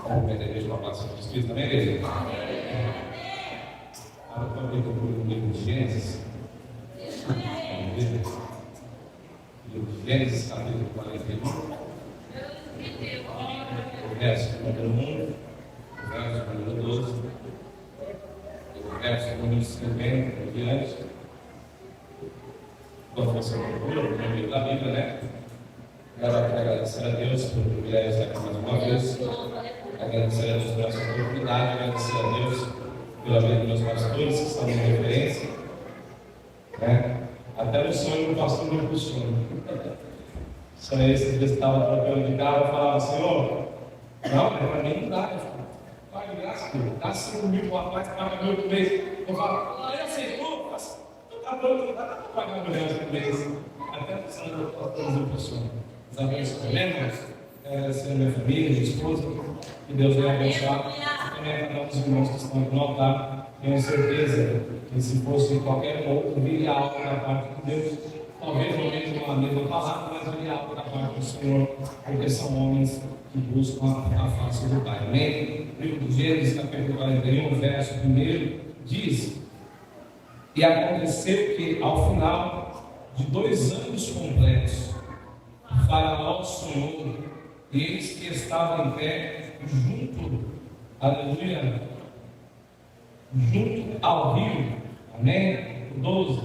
movimento da igreja uma palavra de Espírito, também, igreja? Agora eu estou abrindo o livro de Gênesis. Livro de Gênesis, capítulo 41. O verso número 1, o verso número 12, o verso número 50 em diante. Quando você procura o livro da Bíblia, né? Quero agradecer a Deus pelo privilégio de estar aqui mais uma vez. Agradecer a Deus pela sua oportunidade. Agradecer a Deus pela vida dos meus pastores que estão em referência. Né? Até no sonho, o pastor me impulsiona. Só esse que estava trocando de carro, eu falava: Senhor, não, para mim não dá. Pai, de graça, filho, dá 5 mil para o rapaz, paga mil por mês. Eu falo: ele aceitou? Está pronto, não dá para pagar mil por mês. Até o pastor nos impulsiona. Agradecer a minha família, minha esposa, que Deus venha abençoar. Também a cada um dos irmãos que estão aqui no altar. Tenho certeza que se fosse qualquer outro, viria algo da parte de Deus. Talvez não venha uma mesma palavra, mas viria algo da parte do Senhor, porque são homens que buscam a face do Pai. Amém? Livro de Gênesis, capítulo 41, verso 1, diz: E aconteceu que ao final de 2 anos completos, Faraó sonhou, e eis que estava em pé junto, aleluia, junto ao rio, amém? 12.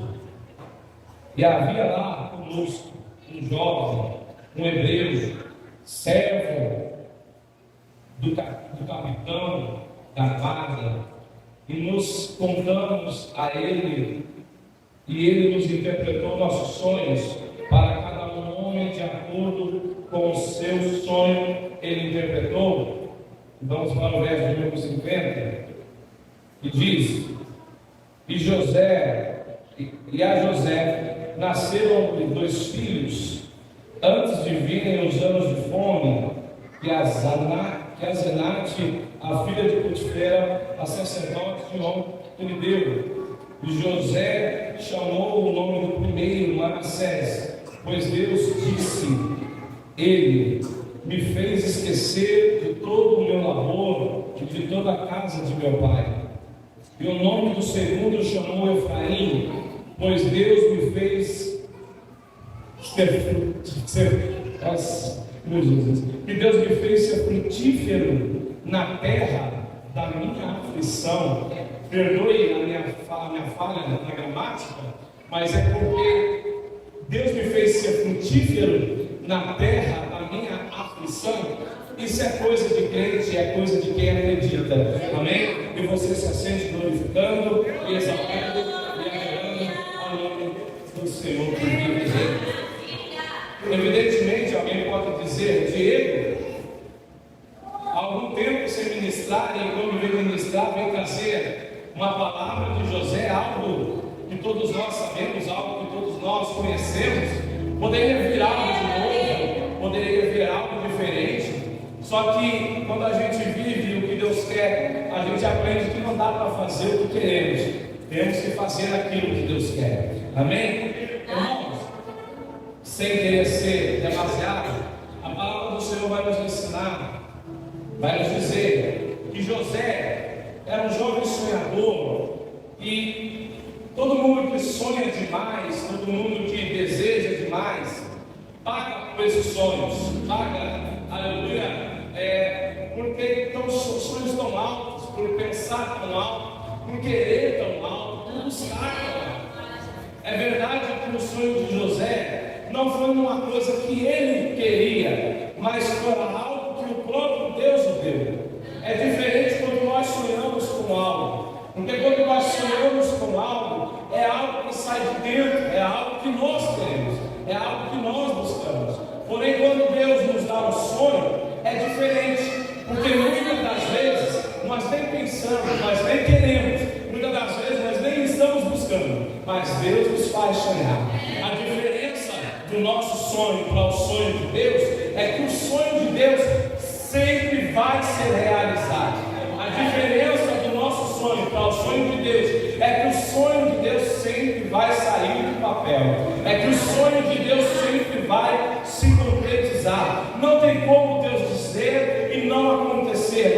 E havia lá conosco um jovem, um hebreu, servo do capitão da guarda, e nos contamos a ele, e ele nos interpretou nossos sonhos, para cada homem de acordo com o seu sonho ele interpretou. Vamos para o verso número 50, que diz: E a José nasceram 2 filhos, antes de virem os anos de fome, que a Zenate, a filha de Potifera, a sacerdote de On, que lhe deu. E José chamou o nome do primeiro Manassés, pois Deus disse: Ele me fez esquecer de todo o meu labor e de toda a casa de meu pai. E o nome do segundo chamou Efraim, pois Deus me fez ser frutífero na terra da minha aflição. Perdoe a minha falha na gramática, mas é porque Deus me fez ser frutífero na terra da minha aflição. Isso é coisa de crente, é coisa de quem acredita. Amém? E você se sente glorificando e exaltando e adorando ao nome do Senhor por viver. Evidentemente, alguém pode dizer: Diego, há algum tempo sem ministrar, e quando vem ministrar, vem trazer uma palavra de José, algo que todos nós sabemos, algo que todos nós conhecemos. Poderia vir algo de novo, poderia vir algo diferente. Só que quando a gente vive o que Deus quer, a gente aprende que não dá para fazer o que queremos. Temos que fazer aquilo que Deus quer. Amém? Irmãos, sem querer ser demasiado, a palavra do Senhor vai nos ensinar, vai nos dizer que José era um jovem sonhador, e todo mundo que sonha demais, todo mundo que deseja demais, paga por esses sonhos, paga, aleluia, porque estão sonhos tão altos, por pensar tão alto, por querer tão alto, por buscar tão alto. É verdade que o sonho de José não foi uma coisa que ele queria, mas foi algo que o próprio Deus o deu. É diferente quando nós sonhamos com algo, porque quando nós sonhamos com algo, é algo que sai de dentro, é algo que nós queremos, é algo que nós buscamos. Porém, quando Deus nos dá um sonho, é diferente, porque muitas das vezes nós nem pensamos, nós nem queremos, muitas das vezes nós nem estamos buscando, mas Deus nos faz sonhar. A diferença do nosso sonho para o sonho de Deus é que o sonho de Deus sempre vai ser realizado. A diferença do nosso sonho para o sonho de Deus é que o sonho de Deus sempre vai sair do papel, é que o sonho de Deus sempre vai se concretizar. Não tem como Deus dizer e não acontecer.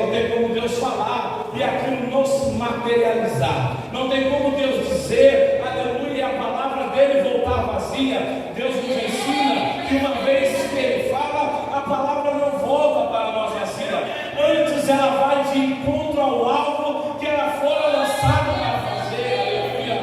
materializar. Não tem como Deus dizer, aleluia, e a palavra dele voltar vazia. Deus nos ensina que uma vez que ele fala, a palavra não volta para nós vazia. Antes ela vai de encontro ao alvo que ela fora lançada para fazer. Aleluia.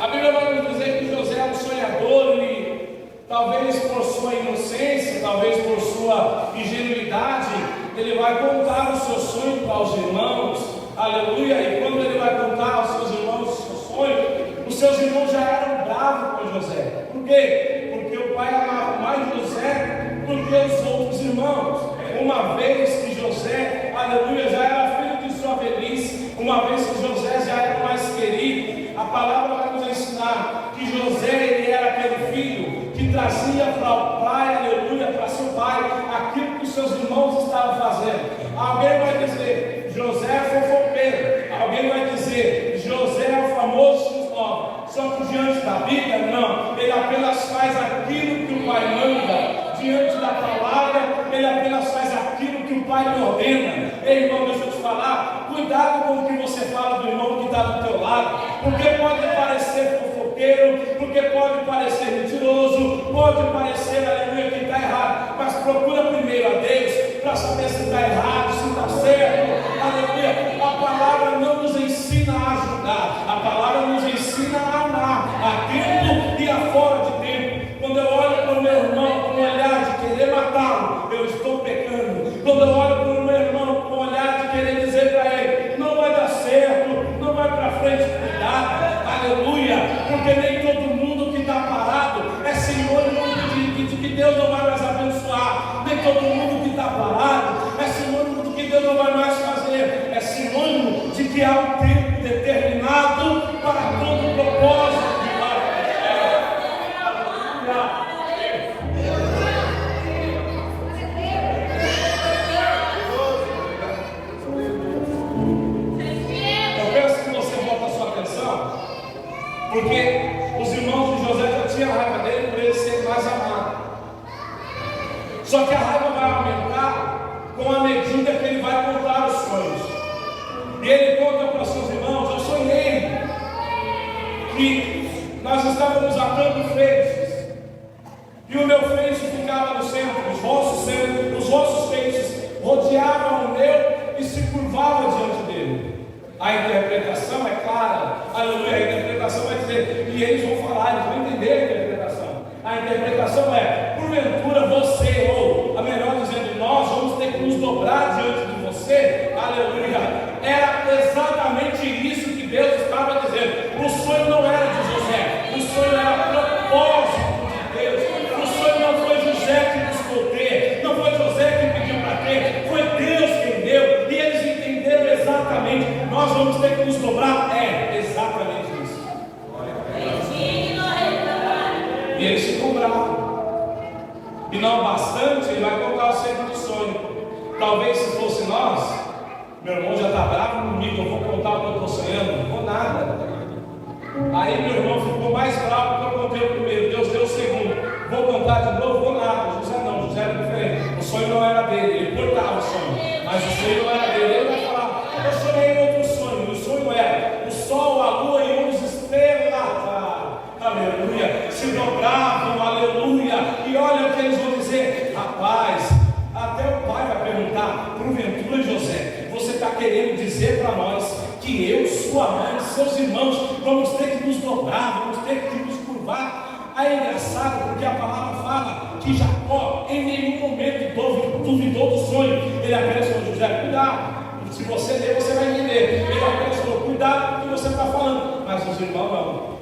A Bíblia vai nos dizer que José é um sonhador e talvez por sua inocência, talvez por sua ingenuidade, ele vai contar o seu sonho para os irmãos. Aleluia. E quando ele vai contar aos seus irmãos o seu sonho, os seus irmãos já eram bravos com José. Por quê? Porque o pai amava mais José do que os outros irmãos. Uma vez que José, aleluia, já era filho de sua velhice, uma vez que José já era mais querido, a palavra vai nos ensinar que José, ele era aquele filho que trazia para o pai, aleluia, para seu pai, aquilo que os seus irmãos estavam fazendo. Alguém vai dizer, José é fofoqueiro. Alguém vai dizer, José é o famoso X9. Só que diante da Bíblia, não. Ele apenas faz aquilo que o pai manda. Diante da palavra, ele apenas faz aquilo que o pai lhe ordena. Ei, irmão, deixa eu te falar. Cuidado com o que você fala do irmão que está do teu lado. Porque pode parecer fofoqueiro, porque pode parecer mentiroso, pode parecer, aleluia, que está errado. Mas procura primeiro a Deus para saber se está errado, se está certo. Aleluia. A palavra não nos ensina a ajudar, a palavra nos ensina a amar a tempo e a fora de tempo. Quando eu olho para o meu irmão com um olhar de querer matá-lo, eu estou pecando. Quando eu olho para o meu irmão com um olhar de querer dizer para ele, não vai dar certo, não vai para frente, cuidado. Aleluia. Porque nem todo mundo que está parado é sinônimo de que Deus não vai mais abençoar. Nem todo mundo que está parado é sinônimo de que Deus não vai mais fazer. É sinônimo de que há um tempo determinado para todo propósito. Eu peço que você volte a sua atenção, porque os irmãos de José já tinham raiva dele por ele ser mais amado. Só que a raiva vai aumentar com a medida que ele vai contar os sonhos. E ele conta para os seus irmãos, eu sonhei que nós estávamos atando feixes, e o meu feixe ficava no centro, os vossos feixes rodeavam o meu e se curvavam diante dele. A interpretação é clara, aleluia, a interpretação vai dizer, e eles vão falar, eles vão entender a interpretação. A interpretação é, porventura você, ou a melhor dizendo, nós vamos ter que nos dobrar diante de você, aleluia. Era exatamente isso que Deus estava dizendo. O sonho não era de José, o sonho era propósito de Deus. O sonho não foi José que buscou ter, não foi José que pediu para ter, foi Deus quem deu, e eles entenderam exatamente, nós vamos ter que nos dobrar, exatamente isso. E eles ficam bravos. E não bastante, ele vai contar o segundo sonho. Talvez se fosse nós, meu irmão já está bravo comigo, eu vou contar o que eu estou sonhando, não vou nada. Aí meu irmão ficou mais bravo porque eu contei o primeiro, Deus deu o segundo. Vou contar de novo, vou nada. José não, José era diferente. O sonho não era dele, ele portava o sonho, mas o sonho não era dele. Ele vai falar, eu sonhei outro sonho, o sonho era o sol, a lua e 11 estrelas. Aleluia, se dobravam, aleluia. E olha o que eles vão dizer, rapaz, até o pai vai perguntar, porventura José, você está querendo dizer para nós que eu, sua mãe, seus irmãos, vamos ter que nos dobrar, vamos ter que nos curvar? Aí é engraçado porque a palavra fala que Jacó em nenhum momento duvidou do sonho. Ele apenas falou, José, cuidado. Se você ler, você vai entender. Ele apenas falou, cuidado com o que você está falando. Mas os irmãos não.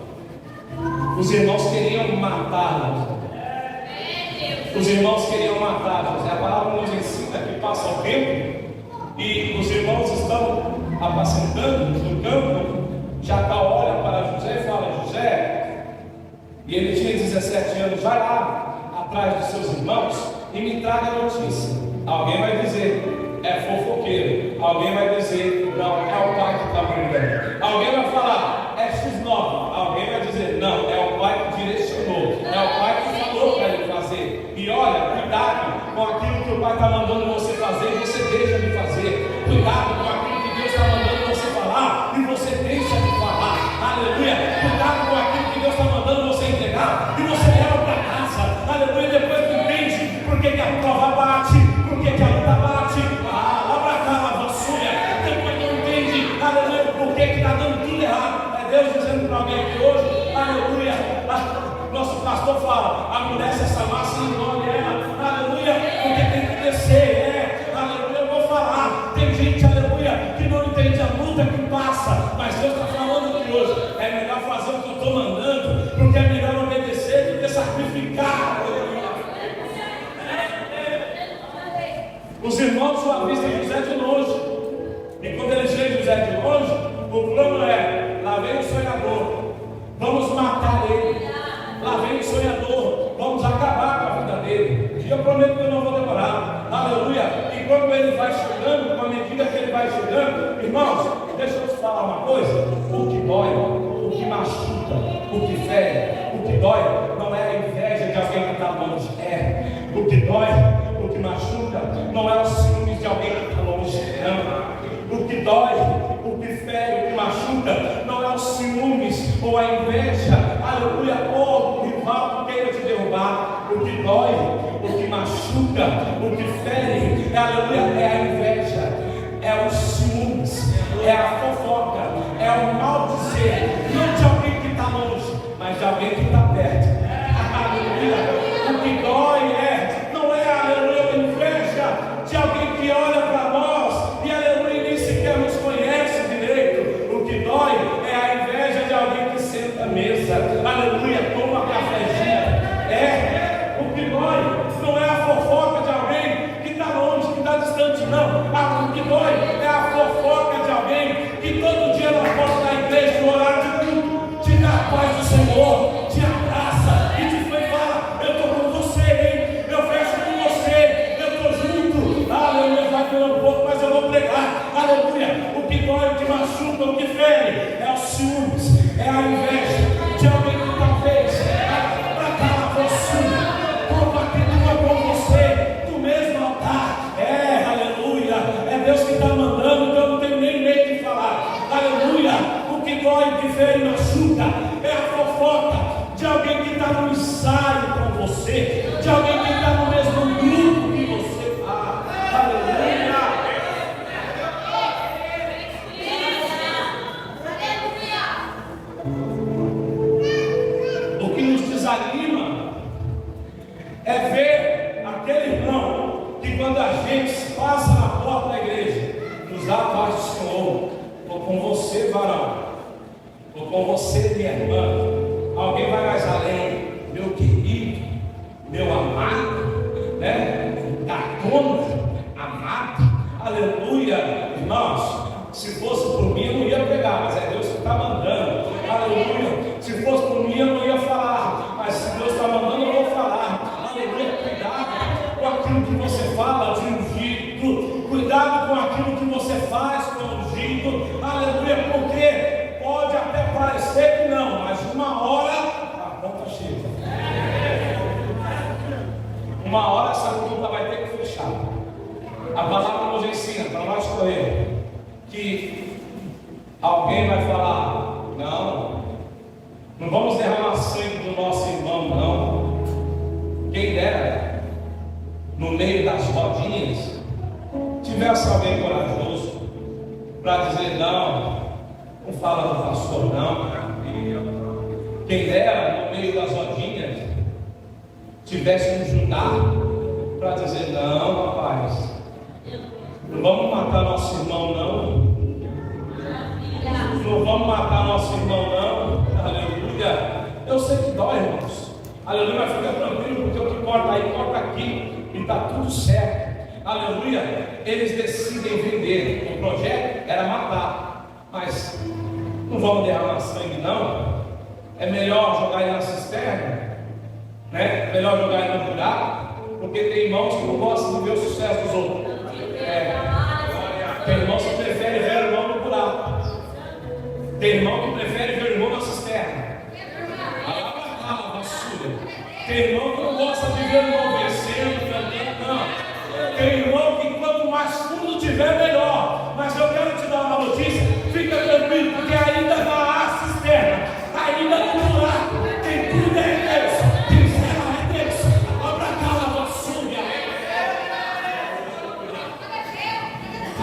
Os irmãos queriam matar José. Os irmãos queriam matar José. A palavra nos ensina que passa o tempo e os irmãos estão apacentando no campo. Jacó olha para José e fala, José, e ele tinha 17 anos, vai lá atrás dos seus irmãos e me traga a notícia. Alguém vai dizer, é fofoqueiro. Alguém vai dizer, não, é o pai que está brigando. Alguém vai falar, é X9. Alguém vai dizer, não, é o pai que direcionou, é o pai que falou para ele fazer. E olha, cuidado com aquilo que o pai está mandando você fazer, você deixa de fazer. Cuidado com aquilo que Deus está mandando irmãos só avistam José de longe. E quando eles veem José de longe, o plano é: lá vem o sonhador, vamos matar ele. Lá vem o sonhador, vamos acabar com a vida dele. E eu prometo que eu não vou demorar. Aleluia. E quando ele vai chegando, com a medida que ele vai chegando, irmãos, deixa eu te falar uma coisa: o que dói, o que machuca, o que fere, o que dói não é a inveja de alguém que está longe. O que dói, o que machuca, não é o ciúmes de alguém que está longe. O que dói, o que fere, o que machuca, não é o ciúmes ou a inveja, aleluia, ou o rival que queira te derrubar. O que dói, o que machuca, o que fere, aleluia, é a inveja, é o ciúmes, é a fofoca, é o maldizer, não de alguém que está longe, mas de alguém que está perto. Aleluia. O que dói não é, aleluia, a inveja de alguém que olha para nós e, aleluia, nem sequer nos conhece direito. O que dói é a inveja de alguém que senta à mesa, aleluia, toma cafezinho. O que dói não é a fofoca de alguém que está longe, que está distante, não. O que dói é a fofoca de alguém que todo dia na porta da igreja, no horário de culto, te dá a paz do Senhor, te abraça e te fala: eu estou com você, hein? Eu fecho com você, eu estou junto. Aleluia, vai doer um pouco, mas eu vou pregar. Aleluia. O que dói, o que machuca, o que fere é o ciúmes, é a inveja de alguém que talvez para cá você compactua com você do mesmo altar. Aleluia. É Deus que está mandando, então eu não tenho nem medo de falar. Aleluia. O que dói, o que fere e machuca é a fofoca de alguém que está no ensaio com você, de alguém que está no mesmo grupo que você está. Aleluia. O que nos desanima é ver aquele irmão que, quando a gente passa na porta da igreja, nos dá a paz do Senhor. Estou com você, varão. Estou com você, minha irmã. Alguém vai mais além, meu querido, meu amado, Gatona, amado, aleluia. Irmãos, se fosse por mim eu não ia pegar, mas é Deus que está mandando, aleluia. Se fosse por mim eu não ia falar, mas se Deus está mandando eu vou falar, aleluia. Cuidado com aquilo que você fala de ungido, cuidado com aquilo que você faz com ungido, aleluia, porque pode até parecer que não, mas uma hora a conta chega. Uma hora essa conta vai ter que fechar. A palavra nos ensina, para nós correr, que alguém vai falar: não vamos derramar sangue do nosso irmão, não. Quem dera, no meio das rodinhas, tivesse alguém corajoso para dizer: não fala do pastor, não. Quem dera, no meio das rodinhas, tivesse um Judá para dizer: não, rapaz, não vamos matar nosso irmão, não. Não vamos matar nosso irmão, não. Aleluia. Eu sei que dói, irmãos. Aleluia, mas fica tranquilo, porque o que corta aí, corta aqui, e está tudo certo. Aleluia. Eles decidem vender. O projeto era matar, mas não vamos derramar sangue, não. É melhor jogar ele na cisterna, né? É melhor jogar ele no buraco, porque tem irmãos que não gostam de ver o sucesso dos outros. Tem irmãos que preferem ver o irmão no buraco. Tem irmão que prefere ver o irmão na cisterna. Tem irmão que não gosta de ver o irmão vencendo, não. Tem irmão que quanto mais fundo tiver, melhor. Mas eu quero te dar uma notícia: fica tranquilo, porque ainda na cisterna, ainda no buraco, quem cuida é Deus, quem zela é Deus. Abra a cala, vassúria.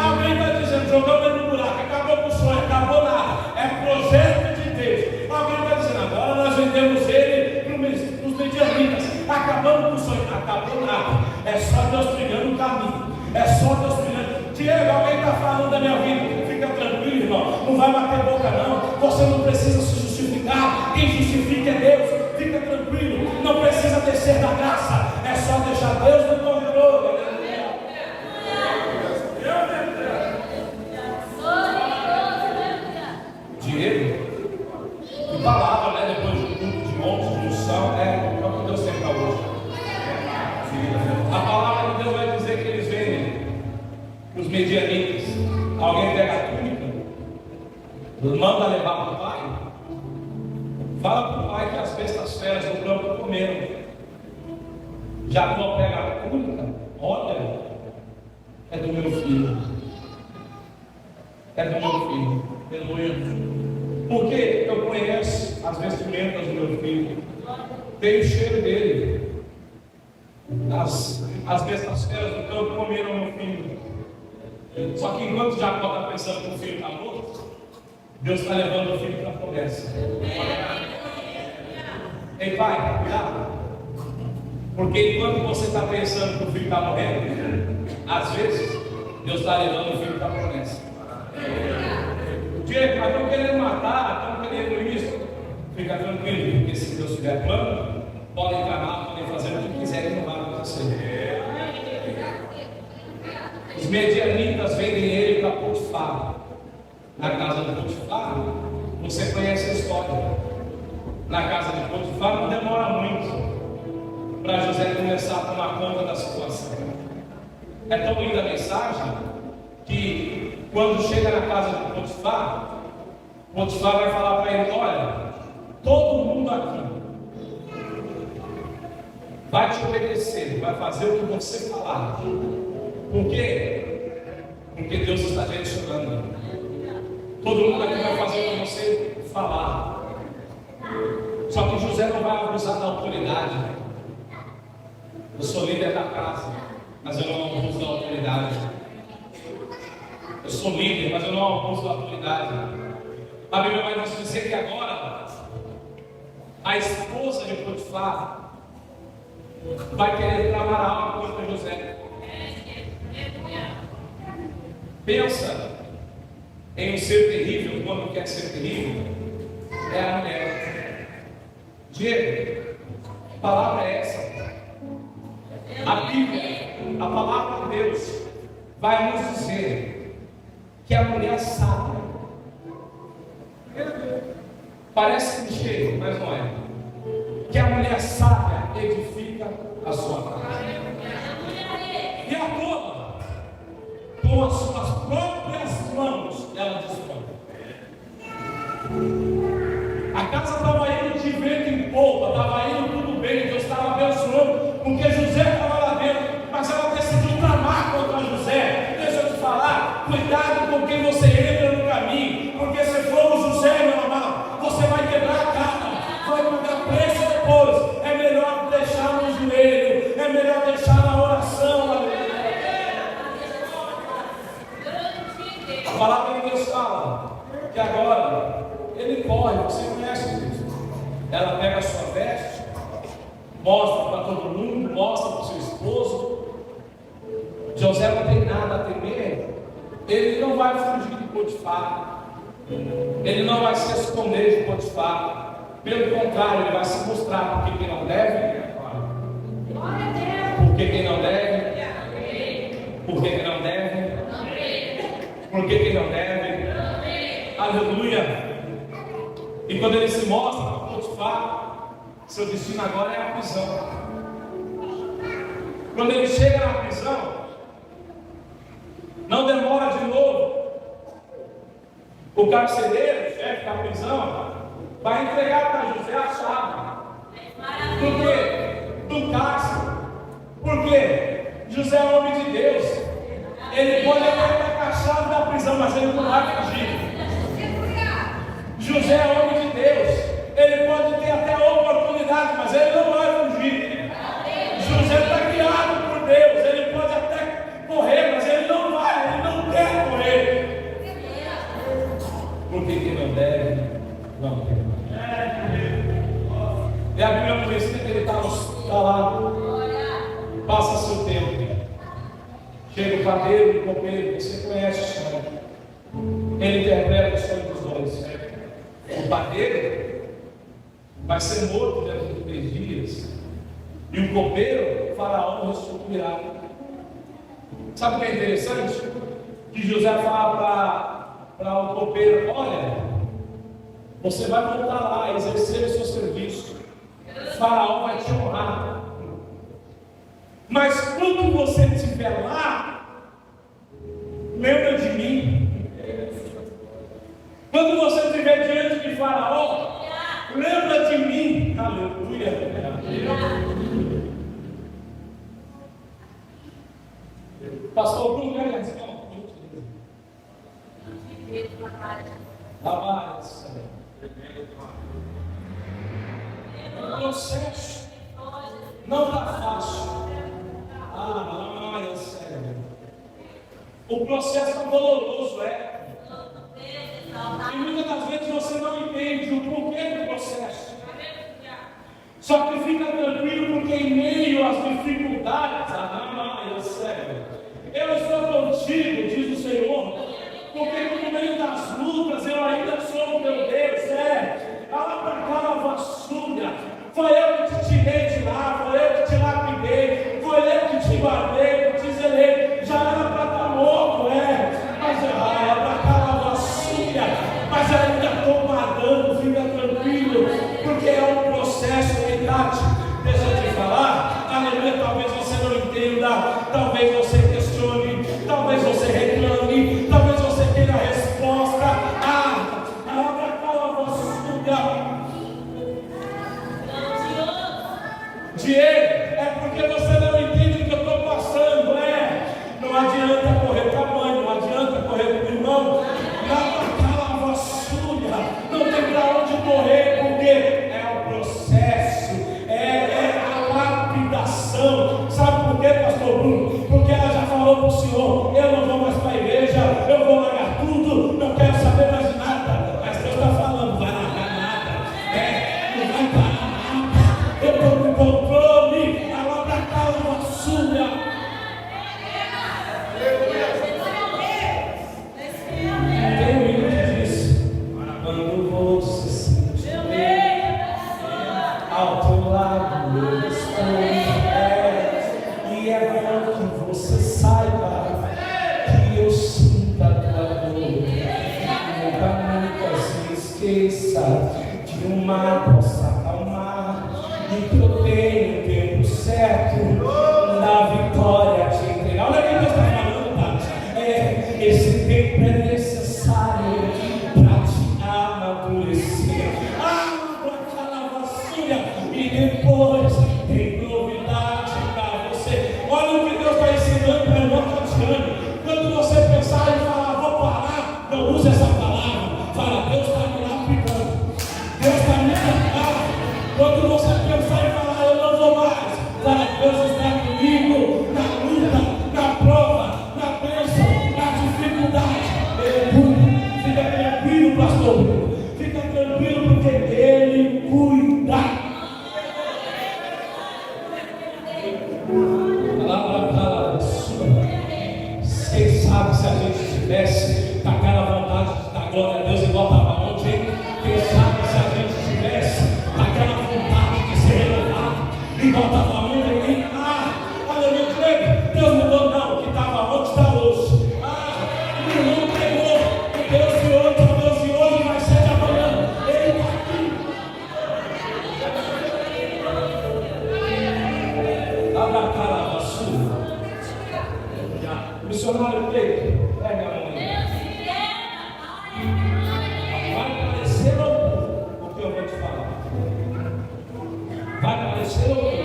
Alguém está dizendo: jogando ele no buraco, acabou com o sonho, acabou nada. É projeto de Deus. Alguém está dizendo: agora nós vendemos ele para os medianitas, acabando com o sonho. Acabou nada. É só Deus trilhando o caminho. É só Deus trilhando. Diego, alguém está falando da minha vida. Fica tranquilo, irmão. Não vai bater boca, não. Você não precisa se justificar. Quem justifica é Deus. Fica tranquilo. Não precisa descer da graça. É só deixar Deus no controle. medianitas. Alguém pega a túnica, manda levar para o pai, fala para o pai que as bestas feras do campo comeram. Jacó pega a túnica, olha, é do meu filho. É do meu filho. Aleluia. Porque eu conheço as vestimentas do meu filho. Tenho o cheiro dele. As bestas feras do campo comeram meu filho. Só que enquanto Jacó está pensando que o filho está morto, Deus está levando o filho para a promessa. Ei, pai, cuidado. Porque enquanto você está pensando que o filho está morrendo, às vezes Deus está levando o filho para a promessa. Diego, mas estão querendo matar, estão querendo isso. Fica tranquilo, porque se Deus tiver plano, podem encarar, podem fazer o que quiserem, não vai acontecer. Os medianitas vendem ele para Potifar. Na casa de Potifar, você conhece a história. Na casa de Potifar não demora muito para José começar a tomar conta da situação. É tão linda a mensagem que quando chega na casa de Potifar, Potifar vai falar para ele: olha, todo mundo aqui vai te obedecer, vai fazer o que você falar. Por quê? Porque Deus está direcionando. Todo mundo aqui vai fazer o que você falar. Só que José não vai abusar da autoridade. Eu sou líder da casa, mas eu não abuso da autoridade. Eu sou líder, mas eu não abuso da autoridade. A Bíblia vai nos dizer que agora a esposa de Potifar vai querer tramar algo contra José. Pensa em um ser terrível, quando quer ser terrível, é a mulher. Diego, que palavra é essa? A Bíblia, a palavra de Deus, vai nos dizer que a mulher sábia, parece clichê, mas não é, que a mulher sábia edifica a sua casa. E a toda, com as suas próprias mãos, ela dispõe. A casa estava indo de vento em polpa, estava indo tudo bem, Deus estava abençoando, porque José estava lá dentro, mas ela decidiu tramar contra José. Deixa eu te falar, cuidado com quem você entra no caminho, porque se for o José, meu amado, você vai quebrar a cara, vai pagar preço depois. É melhor deixar no joelho, é melhor deixar na oração. A palavra de Deus fala que agora ele corre, você conhece isso. Ela pega a sua veste, mostra para todo mundo, mostra para o seu esposo. José não tem nada a temer. Ele não vai fugir de Potifar, ele não vai se esconder de Potifar. Pelo contrário, ele vai se mostrar porque quem não deve, porque quem não deve, porque quem não deve, porque quem não deve. Aleluia. E quando ele se mostra para Potifar, seu destino agora é a prisão. Quando ele chega na prisão, não demora de novo. O carcereiro, chefe da prisão, vai entregar para José a chave. Por quê? Do cárcere. Por quê? José é homem de Deus. Ele pode até pegar a chave da prisão, mas ele não vai fugir. José é homem de Deus. Ele pode ter até oportunidade, mas ele não vai fugir. José está criado por Deus. Ele pode até correr, mas ele não vai, ele não quer correr. Porque quem não deve, não tem. E a Bíblia nos ensina que ele está lá, passa seu tempo. Chega o padeiro e o copeiro, você conhece o sonho. Ele interpreta o sonho dos dois. O padeiro vai ser morto dentro de 3 dias. E o copeiro, o faraó, restituirá. Sabe o que é interessante? Que José fala para o copeiro: olha, você vai voltar lá e exercer o seu serviço. O faraó vai te honrar. Mas quando você estiver lá, de Faraó, lembra de mim. Aleluia. Pastor Bruno, quer dizer o processo não está fácil. É sério. O processo é doloroso, E muitas das vezes você não entende o porquê do processo. Só que fica tranquilo, porque em meio às dificuldades, eu estou contigo, diz o Senhor, porque no meio das lutas eu ainda sou o teu Deus, foi eu que te tirei de lá, foi eu que te lapidei, foi eu que te guardei, que te zelei, já era para estar morto, mas eu ainda estou guardando, fica tranquilo, porque é um processo, verdade. Deixa eu te falar, aleluia, talvez você não entenda, talvez você questione, talvez você reclame, talvez você queira a resposta. Diego, é porque você não entende o que eu estou passando, Não adianta correr para a mãe, não adianta correr para o irmão, não tem para onde correr, porque é o processo, é a lapidação. Sabe por quê, pastor Bruno? Porque ela já falou para o Senhor: eu não vou mais para a igreja, eu vou largar tudo, não quero saber mais de nada. Mas Deus está falando: vai largar nada, não vai parar nada, eu estou no controle, ela está calma, suja. Quando você se ao teu lado eu estou, e é bom que você saiba que eu sinto a tua dor. Nunca se esqueça de um mar possa acalmar, e que eu tenho o tempo certo da vitória te entregar. Olha o que Deus está falando, tá? Esse tempo é necessário para te amadurecer. E depois tem novidade para você. Olha o que Deus está ensinando para a irmã Tatiane. Quando você pensar em falar: vou parar, não use essa palavra. Fala: Deus está me lapidando, Deus está me lapidando. Quando você pensar em falar: eu não vou mais, fala: Deus está comigo na luta, na prova, na bênção, na dificuldade. Fica tranquilo, pastor. Fica tranquilo, porque Ele cuida. Quem sabe se a gente tivesse aquela vontade de dar glória a Deus igual estava ontem? Quem sabe se a gente tivesse aquela vontade de ser renovado igual estava ontem? Aleluia, Deus mudou não, o que estava ontem está hoje. Não pegou, o Deus de ontem é o Deus de hoje, vai ser de amanhã. Ele está aqui. Abra a cara da sua. Missionário Pedro, pega a mão. Vai parecer louco o que eu vou te falar. Vai parecer louco.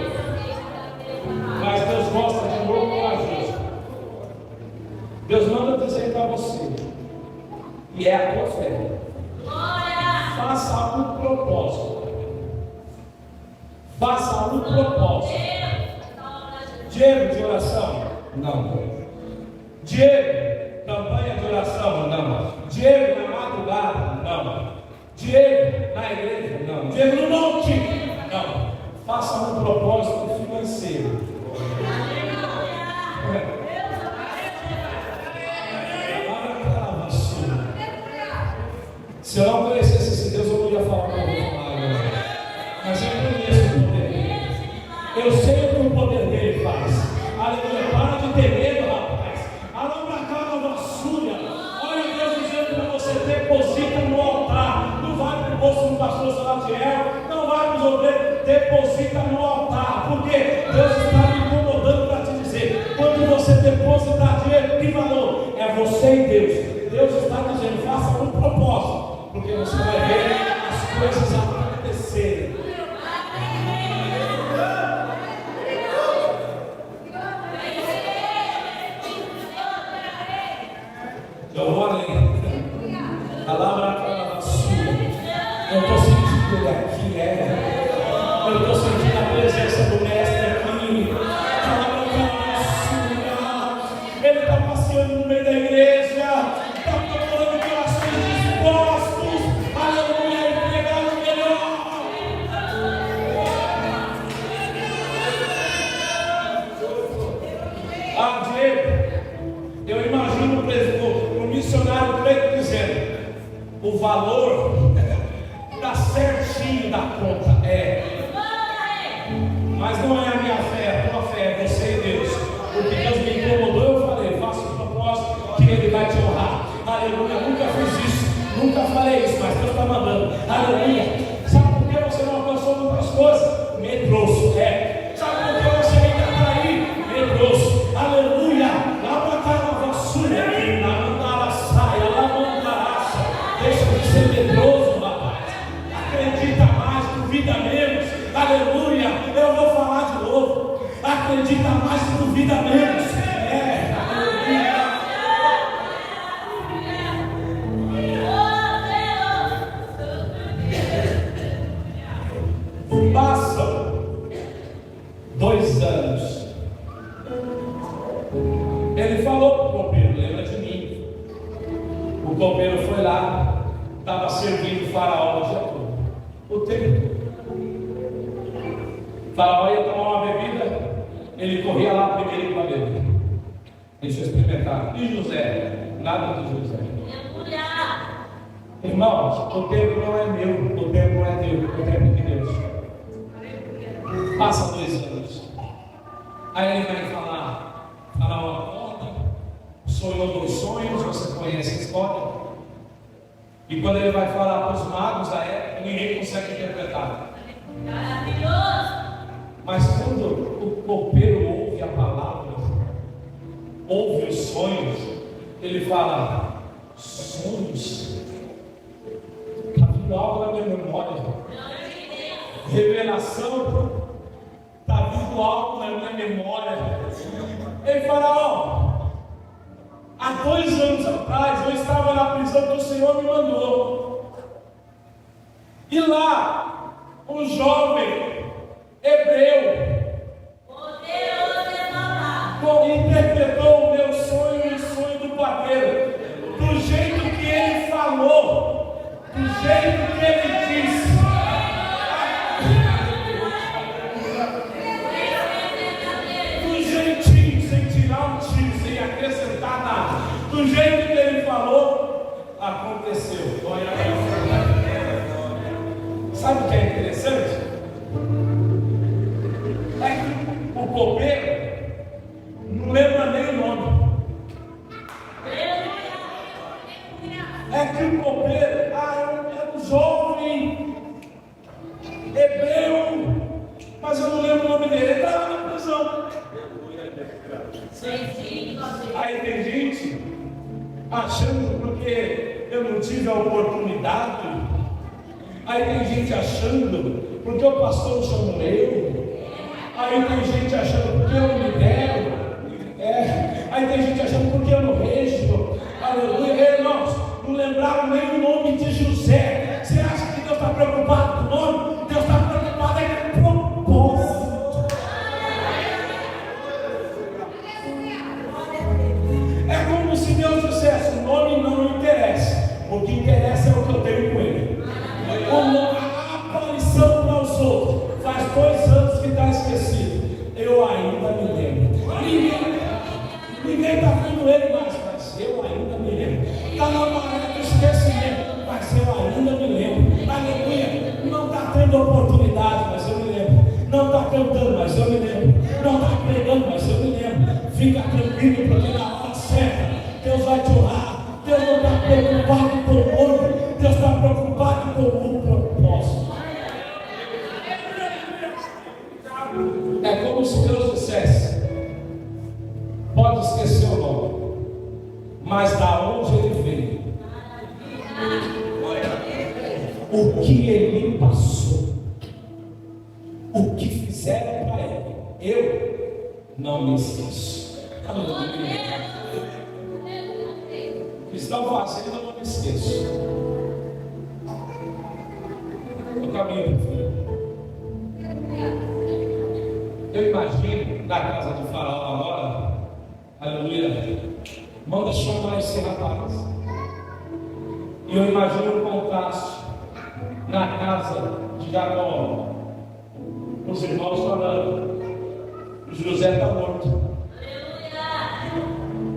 Mas Deus gosta de louco corajoso. Deus manda dizer para você, e é a tua fé: faça um propósito. Faça um propósito. Diego de oração? Não. Diego, campanha de oração? Não. Diego na madrugada? Não. Diego na igreja? Não. Diego no monte? Não. Faça um propósito financeiro. Se eu não conhecesse esse Deus, eu não ia falar para ele. Mas eu conheço o poder dele. Eu sei o que o poder dele faz. Aleluia. Para de ter medo, rapaz. Olha Deus dizendo para você: deposita no altar. Não vai para o bolso do pastor Salatiel, não vai para os obreiros, deposita no altar. Porque Deus está me incomodando para te dizer: quando você depositar dinheiro, que valor? É você e Deus. Deus está dizendo: faça um propósito, porque você vai ver valor está certinho da conta. Mas não é a minha fé, é a tua fé, é você e Deus. Porque Deus me incomodou, eu falei, faça o propósito que Ele vai te honrar. Aleluia, nunca fiz isso, nunca falei isso, mas Deus está mandando. Aleluia. Sabe por que você não alcançou muitas coisas? Medroso, Sabe por que você ainda está aí? Medroso. Aleluia. Lá botaram a vassoura aqui, lá mandaram a saia, lá mandaram a raça. Deixa de ser medroso, rapaz. Acredita mais, duvida menos. Aleluia. Eu vou falar de novo. Acredita mais, duvida menos. Aleluia. Passam 2 anos. Ele falou para o copeiro, lembra de mim? O copeiro foi lá, estava servindo o faraó o dia todo, o tempo todo. O faraó ia tomar uma bebida, ele corria lá primeiro para beber. Deixa eu experimentar. E José? Nada de José. Irmãos, o tempo não é meu, o tempo não é teu, o tempo é de Deus. Passa 2 anos. Aí ele vai falar, faraó acorda, sonhou 2 sonhos, você conhece a história. E quando ele vai falar para os magos da época, ninguém consegue interpretar. Mas quando o copeiro ouve a palavra, ouve os sonhos, ele fala, sonhos? Está vindo algo na minha memória. Revelação, está vindo algo na minha memória. Ei, faraó, há 2 anos atrás eu estava na prisão que o Senhor me mandou. E lá, um jovem hebreu interpretou o meu sonho e o sonho do padeiro, do jeito que ele falou, do jeito que ele disse. Do jeitinho, sem tirar um tiro, sem acrescentar nada, do jeito que ele falou, aconteceu. Sabe o que é interessante? É que o copeiro não lembra nem o nome. É que o copeiro era um jovem hebreu, mas eu não lembro o nome dele. Ele estava na prisão. Aí tem gente achando porque eu não tive a oportunidade. Aí tem gente achando porque o pastor não chamou eu. Aí tem gente achando porque eu não lidero. Aí tem gente achando porque eu não vejo. Aleluia. Irmãos, não lembraram nem o nome de José. Você acha que Deus está preocupado com o nome? Deus está preocupado com o propósito. É como se Deus dissesse: o nome não interessa. O que interessa é o que eu tenho com ele. A aparição para os outros faz 2 anos que está esquecido. Eu ainda me lembro. Ninguém está vendo ele mais, mas eu ainda me lembro. Está na maré do esquecimento, mas eu ainda me lembro. Aleluia. Não está tendo oportunidade, mas eu me lembro. Não está cantando, mas eu me lembro. Não está pregando, mas eu me lembro. Fica tranquilo, porque na hora certa Deus vai te honrar. Deus não está preocupado com o mundo, Deus está preocupado com o propósito. É como se Deus dissesse: pode esquecer o nome, mas da onde ele veio, o que ele me passou, o que fizeram para ele, eu não me esqueço. O que estão fazendo, eu não me esqueço. No caminho, filho. Eu imagino na casa do faraó agora, aleluia, manda chamar esse rapaz. E eu imagino um contraste na casa de Jacó, os irmãos falando: José está morto.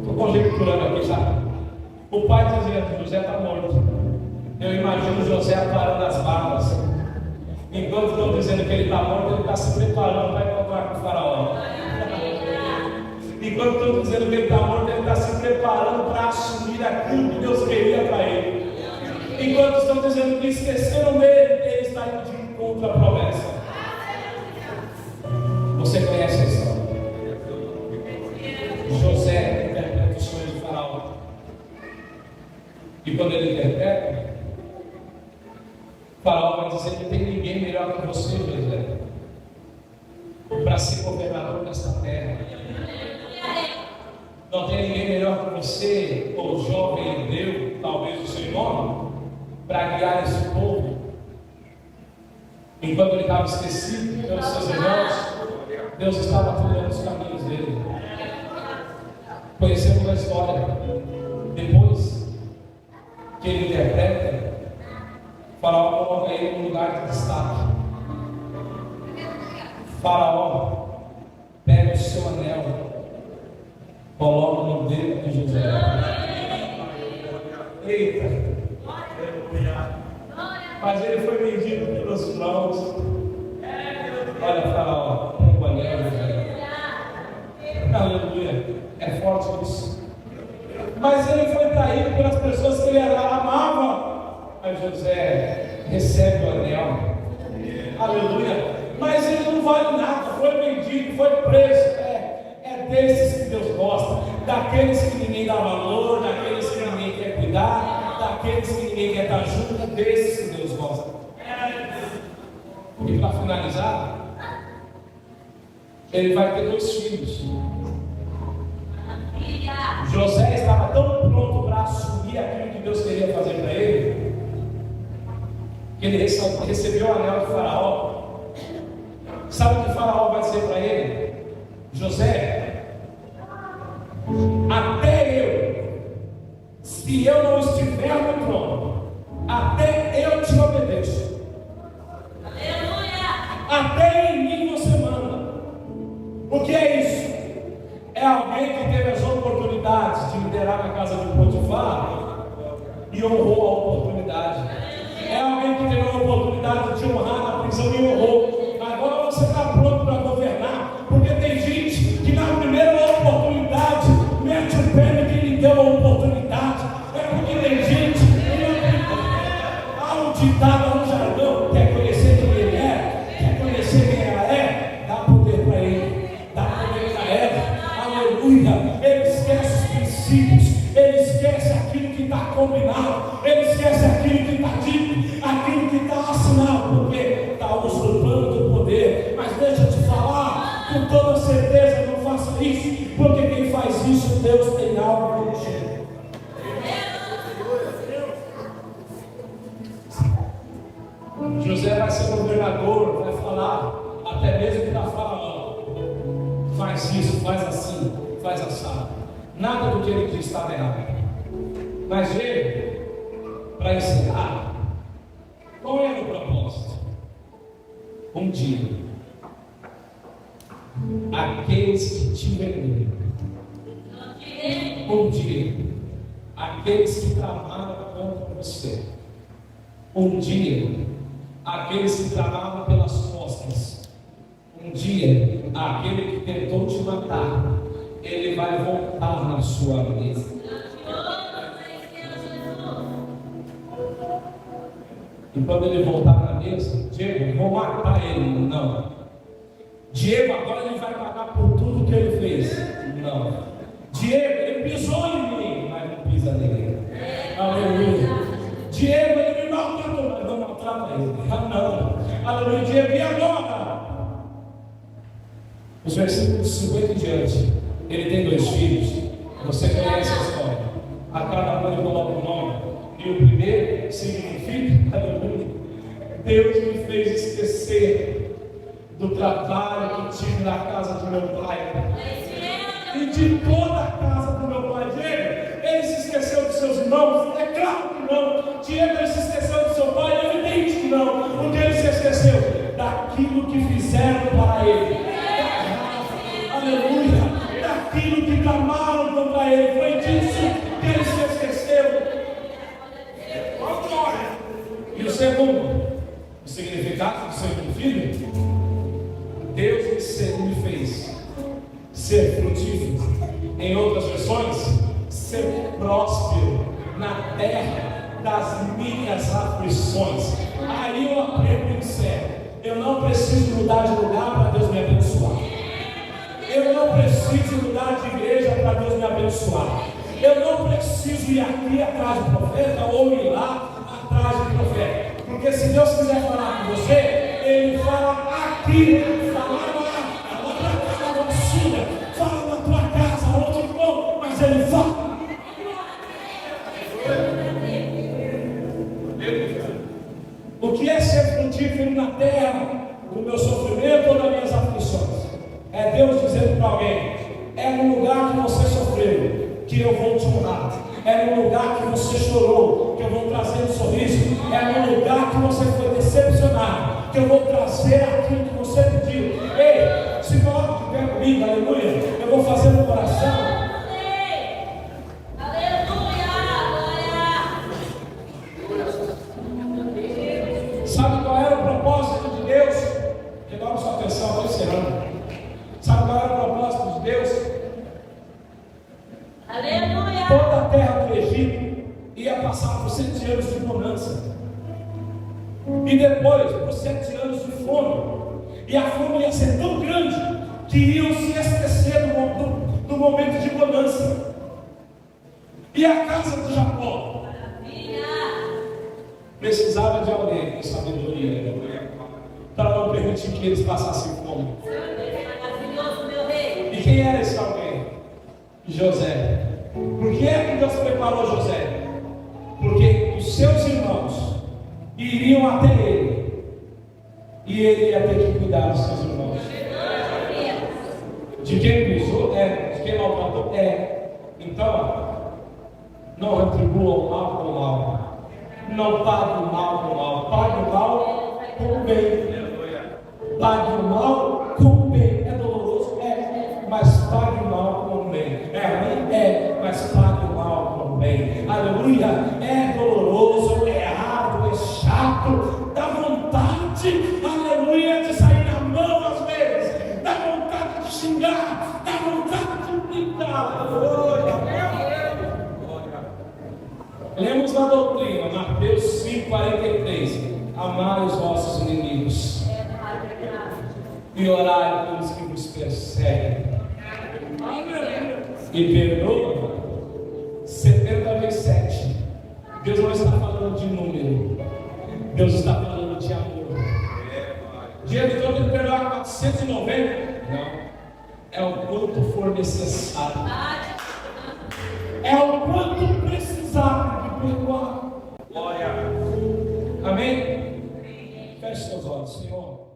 Estou conjecturando aqui, sabe? O pai dizendo: José está morto. Eu imagino José aparando as barbas. Enquanto estão dizendo que ele está morto, ele está se preparando para encontrar com o faraó. Enquanto estão dizendo que ele está morto, ele está se preparando para assumir aquilo que Deus queria para ele. Enquanto estão dizendo que esqueceram dele, ele está indo de encontro à promessa. Você conhece a história? José interpreta o sonho de Faraó. E quando ele interpreta, Faraó vai dizer que não tem ninguém melhor que você, José, para ser governador desta terra. Não tem ninguém melhor que você, ou jovem hebreu, talvez o seu nome, para guiar esse povo. Enquanto ele estava esquecido pelos seus irmãos, Deus estava trilhando os caminhos dele. Conhecemos a história. Depois que ele interpreta, Faraó coloca ele em um lugar de destaque. Faraó pega o seu anel, coloca no dedo de José. Eita! Mas ele foi vendido pelos irmãos. Olha, Faraó, um anel. Aleluia! É forte isso. Mas ele foi traído pelas pessoas que ele amava. Aí José recebe o anel. Aleluia. Mas ele não vale nada. Foi vendido, foi preso. É desses que Deus gosta. Daqueles que ninguém dá valor, daqueles que ninguém quer cuidar, daqueles que ninguém quer dar junto. Desses que Deus gosta. E para finalizar, ele vai ter 2 filhos. José estava tão pronto para assumir aquilo que Deus queria fazer para ele, que ele recebeu o anel de Faraó. Sabe o que Faraó vai dizer para ele? José, até eu, se eu não estiver no trono, até eu te obedeço. Até em mim você manda. O que é isso? É alguém que teve as oportunidades de liderar na casa de Potifar e honrou a oportunidade. É alguém que teve a oportunidade de honrar na prisão e honrou. Agora você está pronto para governar, porque tem gente que na primeira oportunidade mete o pé em quem lhe deu a oportunidade. É porque tem gente que há um ditado, há um jargão, quer conhecer quem ele é, quer conhecer quem ela é, dá poder para ele, dá poder para ela. Aleluia. Ele esquece os princípios, ele esquece aquilo que está combinado, ele esquece aquilo que está dito, aquilo que está assinado, porque está usurpando o poder. Mas deixa eu te falar, com toda certeza, não faça isso, porque quem faz isso, Deus tem algo contigo. José vai ser governador, vai falar até mesmo para Faraó: faz isso, faz assim, faz assado. Nada do que ele diz está errado. Mas ele, para ensinar, qual é o propósito? Um dia, aqueles que te vendem, um dia, aqueles que tramaram contra você, um dia, aqueles que tramaram pelas costas, um dia, aquele que tentou te matar, ele vai voltar na sua mesa. E quando ele voltar na mesa, Diego, vou matar ele. Não. Diego, agora ele vai pagar por tudo que ele fez. Não. Diego, ele pisou em mim, mas não pisa nele. Aleluia. Diego, ele me maltratou, mas não maltrata ele. Ah, não. Aleluia. Diego, e agora? Os versículos 50 em diante. Ele tem 2 filhos. Você conhece a história. A cada um ele coloca o nome. E o primeiro significa, aleluia, Deus me fez esquecer do trabalho que tive na casa do meu pai e de toda a casa do meu pai. Diego, ele se esqueceu dos seus irmãos? É claro que não. Diego, ele se esqueceu do seu pai? É evidente que não. O que ele se esqueceu? Daquilo que fizeram para ele. Aleluia. Daquilo que clamaram contra ele. Foi disso que ele se esqueceu. Glória. Segundo, o significado do segundo filho, Deus me fez ser frutífero. Em outras versões, ser próspero na terra das minhas aflições. Aí eu aprendo em sério. Eu não preciso mudar de lugar para Deus me abençoar. Eu não preciso mudar de igreja para Deus me abençoar. Eu não preciso ir aqui atrás do profeta ou ir lá atrás do profeta. Porque se Deus quiser falar com você, Ele fala aqui, fala lá, fala na casa da sua, fala na tua casa, onde for, mas Ele fala. O que é ser frutífero na terra, no meu sofrimento ou nas minhas aflições? É Deus dizendo para alguém: é no lugar que você sofreu que eu vou te honrar. É no lugar que você chorou que eu vou trazer um sorriso. É no lugar que você foi decepcionado que eu vou trazer aquilo que você pediu. Ei, se coloque de pé comigo, aleluia. Eu vou fazer uma oração. Sabe qual era o propósito de Deus? Redobre sua atenção, estou encerrando. Sabe qual era o propósito de Deus? Aleluia! Toda a terra do Egito ia passar por 7 anos de bonança. E depois, por 7 anos de fome. E a fome ia ser tão grande que iam se esquecer do momento de bonança. E a casa de Jacó precisava de alguém com sabedoria para não permitir que eles passassem fome. E quem era esse alguém? José. Por que é que Deus preparou José? Porque os seus irmãos iriam até ele e ele ia ter que cuidar dos seus irmãos. De quem pisou? De quem maltratou? Então, não retribua o mal com o mal. Não pague o mal com o mal. Pague o mal com o bem. Pague o mal com o bem. É doloroso? Mas pague o mal com o bem. É ruim? Mas pague o mal com o bem. Aleluia. É doloroso, é árduo, é chato. Dá vontade, aleluia, de sair na mão às vezes. Dá vontade de xingar. Dá vontade de gritar. Aleluia. Lemos na doutrina, Mateus 5,43. Amai os vossos inimigos e orai pelos que vos perseguem. E perdoa 70 vezes 7. Deus não está falando de número, Deus está falando de amor. Dia de todo ele perdoar 490? Não. É o quanto for necessário. É o quanto precisar de perdoar. Glória. Amém? Feche seus olhos, Senhor.